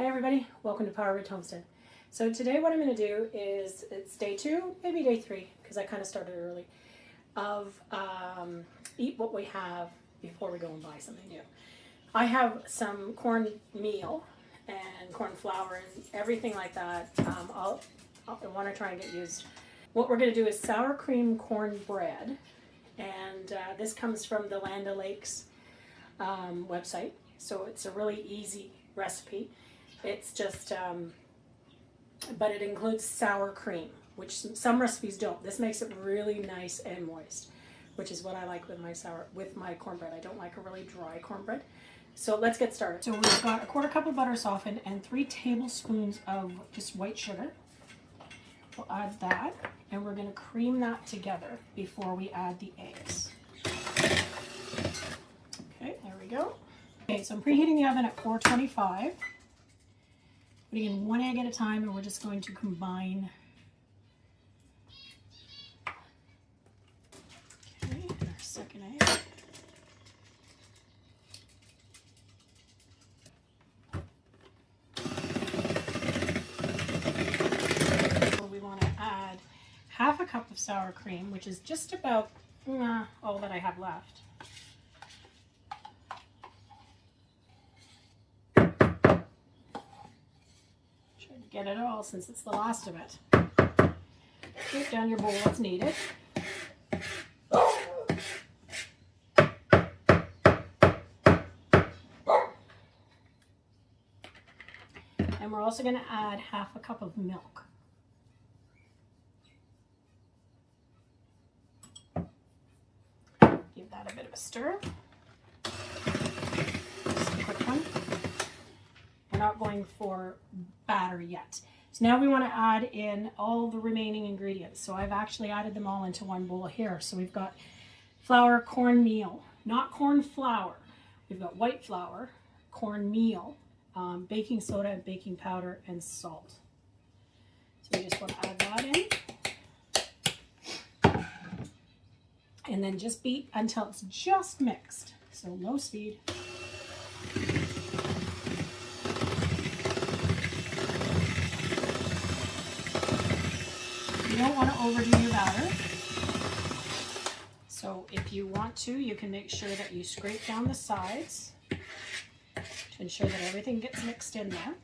Hi everybody, welcome to Power Ridge Homestead. So today what I'm going to do is, it's day 2, maybe day 3, because I kind of started early, of eat what we have before we go and buy something new. I have some cornmeal and corn flour and everything like that. I want to try and get used. What we're going to do is sour cream cornbread, and this comes from the Land O'Lakes website, so it's a really easy recipe. It's just, but it includes sour cream, which some recipes don't. This makes it really nice and moist, which is what I like with my cornbread. I don't like a really dry cornbread. So let's get started. So we've got a 1/4 cup of butter softened and 3 tablespoons of just white sugar. We'll add that, and we're going to cream that together before we add the eggs. Okay, there we go. Okay, so I'm preheating the oven at 425. Putting in 1 egg at a time, and we're just going to combine. Okay, and our second egg. So we want to add 1/2 cup of sour cream, which is just about all that I have left. Get it all since it's the last of it. Scrape down your bowl as needed. And we're also going to add 1/2 cup of milk. Give that a bit of a stir. Just a quick one. We're not going for batter yet. So now we want to add in all the remaining ingredients. So I've actually added them all into one bowl here. So we've got flour, cornmeal, not corn flour. We've got white flour, cornmeal, baking soda, and baking powder, and salt. So we just want to add that in. And then just beat until it's just mixed. So low speed. You don't want to overdo your batter. So if you want to, you can make sure that you scrape down the sides to ensure that everything gets mixed in there.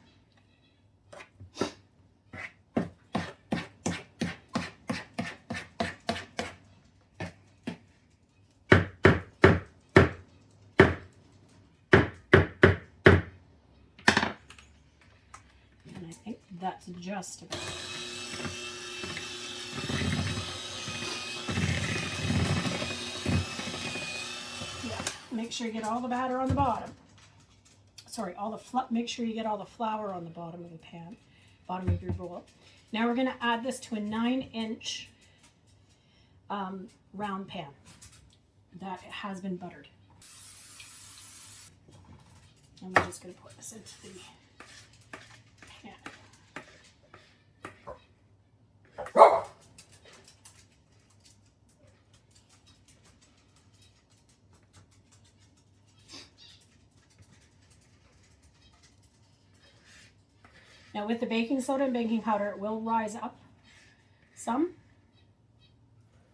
And I think that's just about it. Make sure you get all the batter on the bottom. Sorry, make sure you get all the flour on the bottom of the pan, bottom of your bowl. Now we're going to add this to a 9-inch round pan that has been buttered. And we're just going to put this into the pan. Now with the baking soda and baking powder, it will rise up some.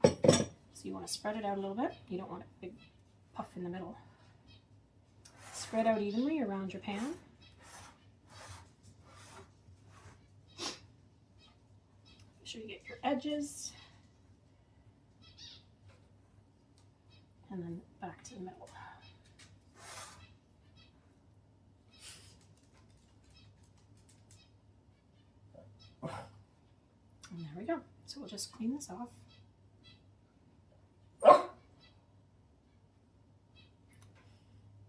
So you want to spread it out a little bit. You don't want a big puff in the middle. Spread out evenly around your pan. Make sure you get your edges. And then back to the middle. And there we go. So we'll just clean this off.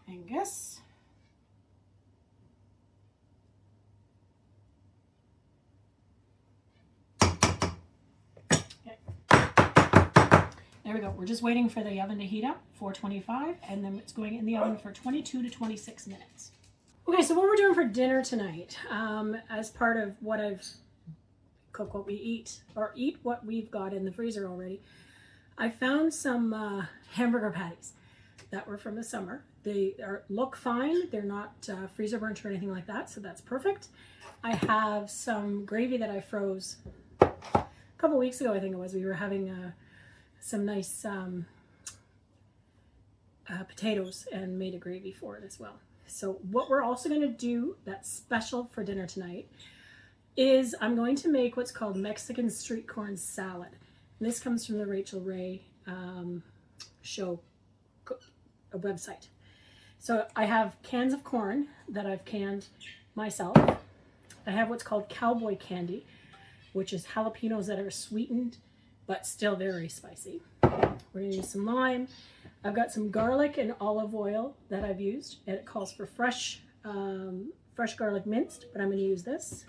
Angus. Okay. There we go. We're just waiting for the oven to heat up, 425, and then it's going in the oven for 22 to 26 minutes. Okay, so what we're doing for dinner tonight, as part of what I've cook what we eat, or eat what we've got in the freezer already, I found some hamburger patties that were from the summer. they look fine. They're not freezer burnt or anything like that, so that's perfect. I have some gravy that I froze a couple weeks ago, I think it was. We were having some nice potatoes and made a gravy for it as well. So what we're also going to do that's special for dinner tonight is I'm going to make what's called Mexican street corn salad. And this comes from the Rachel Ray show website. So I have cans of corn that I've canned myself. I have what's called cowboy candy, which is jalapenos that are sweetened but still very spicy. We're going to use some lime. I've got some garlic and olive oil that I've used, and it calls for fresh garlic minced, but I'm going to use this.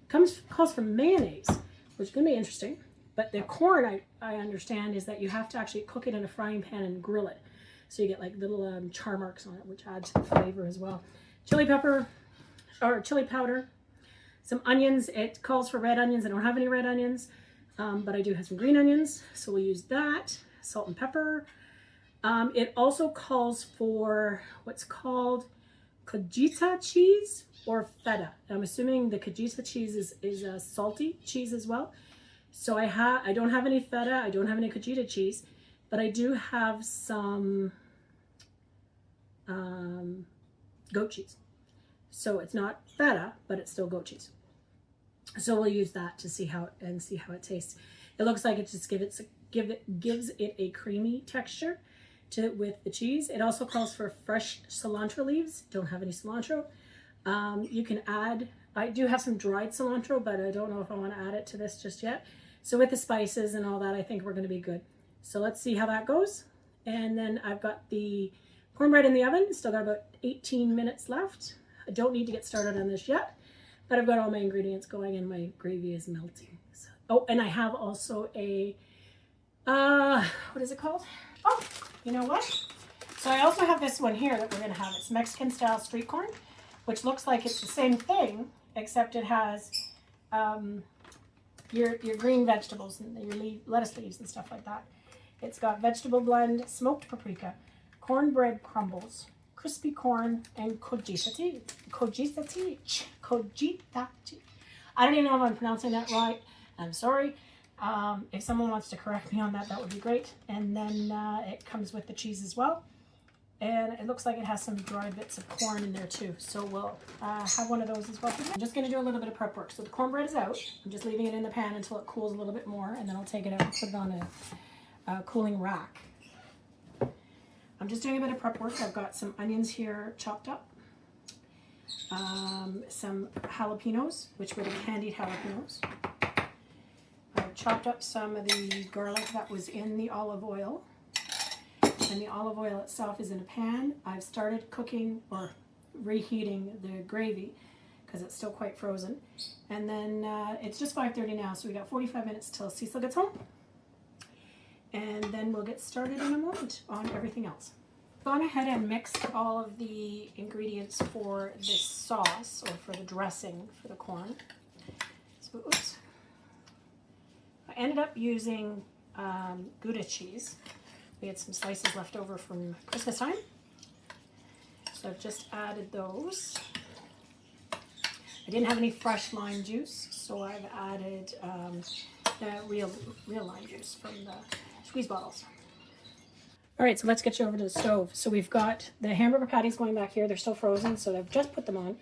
Calls for mayonnaise, which is going to be interesting. But the corn, I understand, is that you have to actually cook it in a frying pan and grill it. So you get like little char marks on it, which adds to the flavor as well. Chili pepper, or chili powder. Some onions. It calls for red onions. I don't have any red onions, but I do have some green onions. So we'll use that. Salt and pepper. It also calls for what's called cotija cheese or feta. I'm assuming the cotija cheese is a salty cheese as well. So I don't have any feta, I don't have any cotija cheese, but I do have some goat cheese. So it's not feta, but it's still goat cheese. So we'll use that to see how it tastes. It looks like it just gives it a creamy texture with the cheese. It also calls for fresh cilantro leaves. Don't have any cilantro. You can add, I do have some dried cilantro, but I don't know if I want to add it to this just yet. So with the spices and all that, I think we're going to be good. So let's see how that goes. And then I've got the cornbread in the oven. Still got about 18 minutes left. I don't need to get started on this yet, but I've got all my ingredients going and my gravy is melting. So, oh, and I have also a, what is it called? Oh, you know what? So I also have this one here that we're going to have. It's Mexican style street corn, which looks like it's the same thing, except it has your green vegetables and your lettuce leaves and stuff like that. It's got vegetable blend, smoked paprika, cornbread crumbles, crispy corn, and cotija. I don't even know if I'm pronouncing that right. I'm sorry. If someone wants to correct me on that, that would be great. And then it comes with the cheese as well. And it looks like it has some dried bits of corn in there too. So we'll have one of those as well. I'm just going to do a little bit of prep work. So the cornbread is out. I'm just leaving it in the pan until it cools a little bit more. And then I'll take it out and put it on a cooling rack. I'm just doing a bit of prep work. I've got some onions here chopped up. Some jalapenos, which were the candied jalapenos. I've chopped up some of the garlic that was in the olive oil. And the olive oil itself is in a pan. I've started cooking or reheating the gravy because it's still quite frozen. And then it's just 5:30 now, so we got 45 minutes till Cecil gets home. And then we'll get started in a moment on everything else. I've gone ahead and mixed all of the ingredients for this sauce or for the dressing for the corn. So, oops. I ended up using Gouda cheese. We had some slices left over from Christmas time. So I've just added those. I didn't have any fresh lime juice, so I've added the real lime juice from the squeeze bottles. All right, so let's get you over to the stove. So we've got the hamburger patties going back here. They're still frozen, so I've just put them on.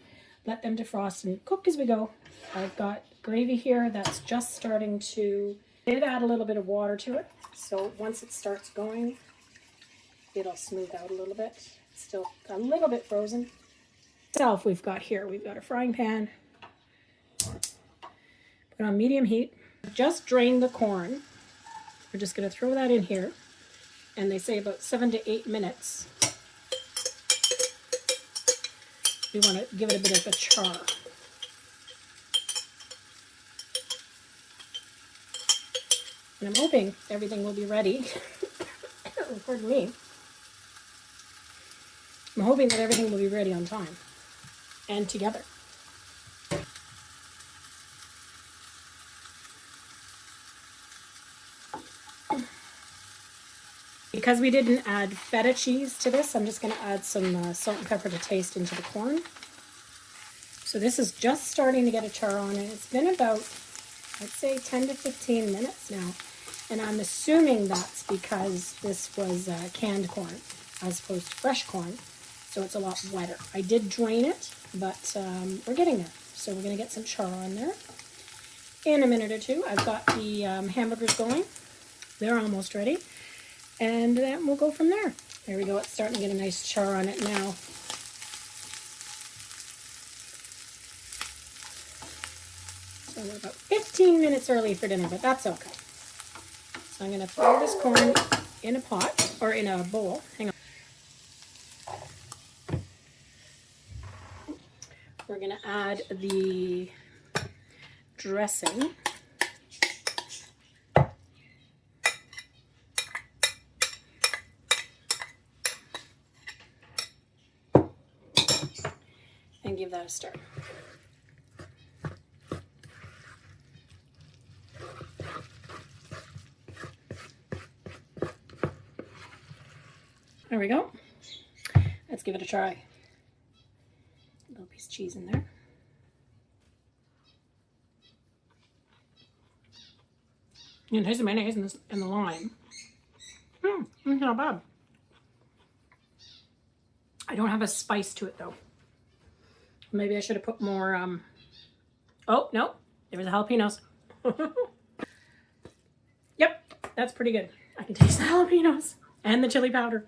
Let them defrost and cook as we go. I've got gravy here that's just starting to... I did add a little bit of water to it. So once it starts going, it'll smooth out a little bit. It's still a little bit frozen. We've got a frying pan. Put on medium heat. Just drain the corn. We're just going to throw that in here. And they say about 7 to 8 minutes. We want to give it a bit of a char. And I'm hoping everything will be ready. Pardon me. I'm hoping that everything will be ready on time and together. because we didn't add feta cheese to this, I'm just going to add some salt and pepper to taste into the corn. So this is just starting to get a char on it. It's been about, I'd say 10 to 15 minutes now. And I'm assuming that's because this was canned corn as opposed to fresh corn. So it's a lot wetter. I did drain it, but we're getting there. So we're going to get some char on there. In a minute or two, I've got the hamburgers going. They're almost ready. And then we'll go from there. There we go. It's starting to get a nice char on it now. So we're about 15 minutes early for dinner, but that's okay. So I'm going to throw this corn in a pot, or in a bowl. Hang on. We're going to add the dressing. And give that a stir. There we go. Let's give it a try. A little piece of cheese in there. You can taste the mayonnaise and the lime. It's not bad. I don't have a spice to it though. Maybe I should have put more, oh, no, there was the jalapenos. Yep, that's pretty good. I can taste the jalapenos and the chili powder.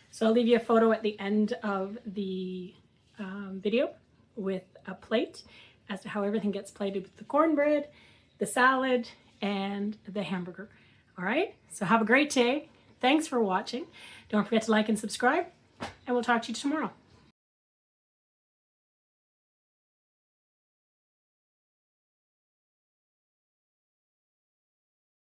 So I'll leave you a photo at the end of the video with a plate as to how everything gets plated with the cornbread, the salad, and the hamburger. All right, so have a great day. Thanks for watching. Don't forget to like and subscribe, and we'll talk to you tomorrow.